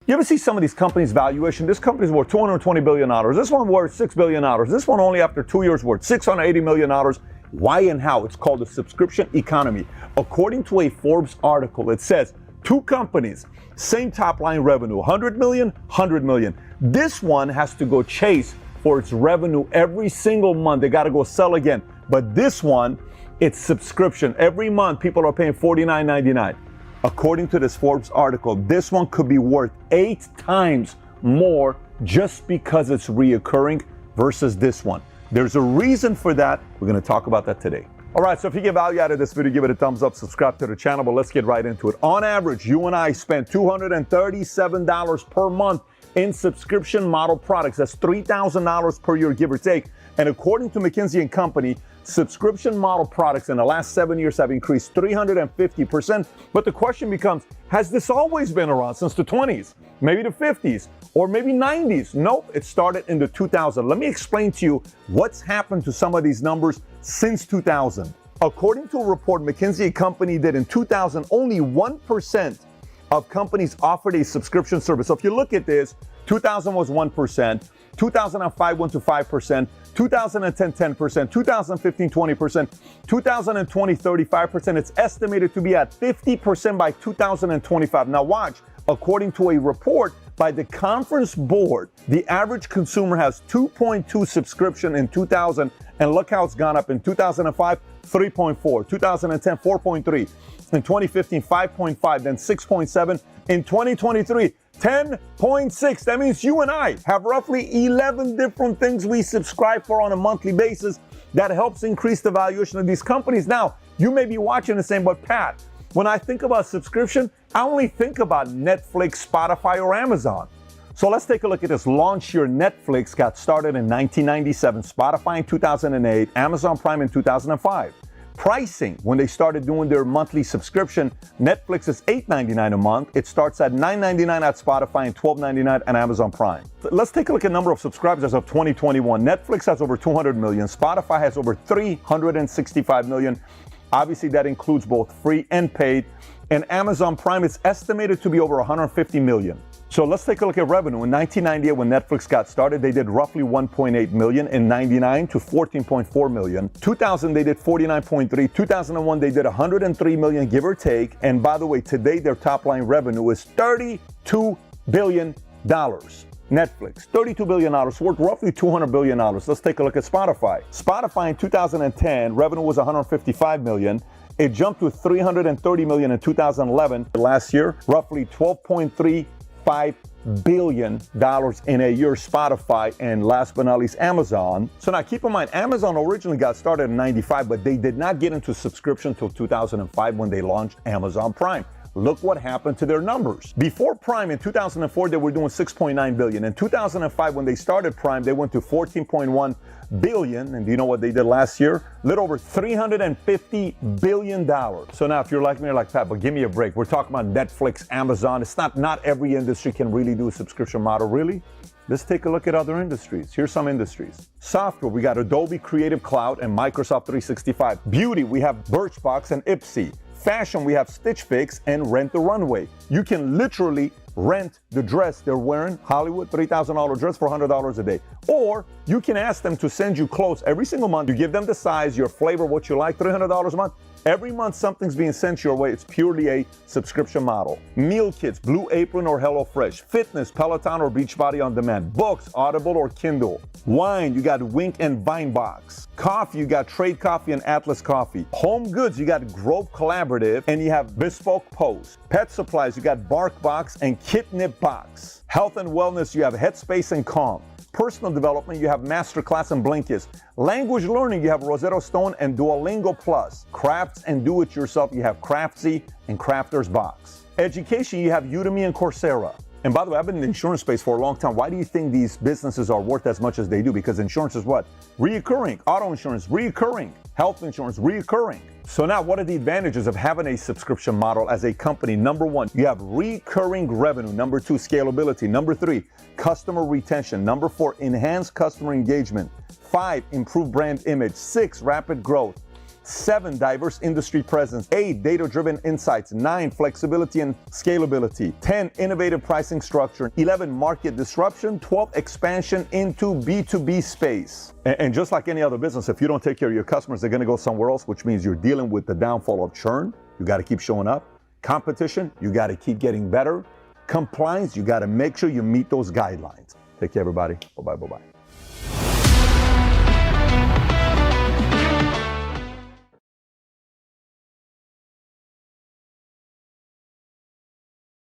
You ever see some of these companies' valuation? This company's worth $220 billion. This one worth $6 billion. This one only after 2 years worth $680 million. Why and how? It's called the subscription economy. According to a Forbes article, it says two companies, same top line revenue, 100 million, 100 million. This one has to go chase for its revenue every single month. They got to go sell again. But this one, it's subscription. Every month, people are paying $49.99. According to this Forbes article, this one could be worth 8 times more just because it's reoccurring versus this one. There's a reason for that. We're going to talk about that today. All right, so if you get value out of this video, give it a thumbs up, subscribe to the channel, but let's get right into it. On average, you and I spend $237 per month in subscription model products. That's $3,000 per year, give or take. And according to McKinsey & Company, subscription model products in the last 7 years have increased 350%. But the question becomes, has this always been around since the 20s, maybe the 50s, or maybe 90s? Nope, it started in the 2000s. Let me explain to you what's happened to some of these numbers since 2000. According to a report McKinsey & Company did in 2000, only 1% of companies offered a subscription service. So if you look at this, 2000 was 1%, 2005 went to 5%, 2010, 10%, 2015, 20%, 2020, 35%. It's estimated to be at 50% by 2025. Now watch, according to a report by the Conference Board, the average consumer has 2.2 subscription in 2000, and look how it's gone up. In 2005, 3.4, 2010, 4.3, in 2015, 5.5, then 6.7, in 2023, 10.6. That means you and I have roughly 11 different things we subscribe for on a monthly basis that helps increase the valuation of these companies. Now, you may be watching and saying, but Pat, when I think about subscription, I only think about Netflix, Spotify, or Amazon. So let's take a look at this. Launch Your Netflix got started in 1997, Spotify in 2008, Amazon Prime in 2005. Pricing, when they started doing their monthly subscription, Netflix is $8.99 a month. It starts at $9.99 at Spotify and $12.99 at Amazon Prime. Let's take a look at number of subscribers as of 2021. Netflix has over 200 million. Spotify has over 365 million. Obviously, that includes both free and paid. And Amazon Prime is estimated to be over 150 million. So let's take a look at revenue. In 1998, when Netflix got started, they did roughly 1.8 million. In 99 to 14.4 million. 2000, they did 49.3. 2001, they did 103 million, give or take. And by the way, today their top line revenue is $32 billion. Netflix, $32 billion, worth roughly $200 billion. Let's take a look at Spotify. Spotify in 2010, revenue was 155 million. It jumped to 330 million in 2011. Last year, roughly $12.35 billion in a year. Spotify, and last but not least, Amazon. So now keep in mind, Amazon originally got started in 95, but they did not get into subscription until 2005 when they launched Amazon Prime. Look what happened to their numbers. Before Prime in 2004, they were doing 6.9 billion. In 2005, when they started Prime, they went to 14.1 billion. And do you know what they did last year? A little over $350 billion. So now if you're like me, you're like, Pat, but give me a break. We're talking about Netflix, Amazon. It's not every industry can really do a subscription model, really. Let's take a look at other industries. Here's some industries. Software, we got Adobe Creative Cloud and Microsoft 365. Beauty, we have Birchbox and Ipsy. Fashion, we have Stitch Fix and Rent the Runway. You can literally rent the dress they're wearing, Hollywood, $3,000 dress for $100 a day. Or you can ask them to send you clothes every single month. You give them the size, your flavor, what you like, $300 a month. Every month something's being sent your way. It's purely a subscription model. Meal kits, Blue Apron or HelloFresh. Fitness, Peloton or Beachbody On Demand. Books, Audible or Kindle. Wine, you got Wink and Vinebox. Coffee, you got Trade Coffee and Atlas Coffee. Home goods, you got Grove Collaborative and you have Bespoke Post. Pet supplies, you got BarkBox and Kitnip Box. Health and wellness, you have Headspace and Calm. Personal development, you have Masterclass and Blinkist. Language learning, you have Rosetta Stone and Duolingo Plus. Crafts and do-it-yourself, you have Craftsy and Crafter's Box. Education, you have Udemy and Coursera. And by the way, I've been in the insurance space for a long time. Why do you think these businesses are worth as much as they do? Because insurance is what? Reoccurring. Auto insurance, reoccurring. Health insurance, reoccurring. So now what are the advantages of having a subscription model as a company? Number one, you have recurring revenue. Number two, scalability. Number three, customer retention. Number four, enhanced customer engagement. 5, improved brand image. 6, rapid growth. 7, diverse industry presence. 8, data-driven insights. 9, flexibility and scalability. 10, innovative pricing structure. 11, market disruption. 12, expansion into B2B space. And just like any other business, if you don't take care of your customers, they're going to go somewhere else, which means you're dealing with the downfall of churn. You got to keep showing up. Competition, you got to keep getting better. Compliance, you got to make sure you meet those guidelines. Take care, everybody. Bye-bye, bye-bye.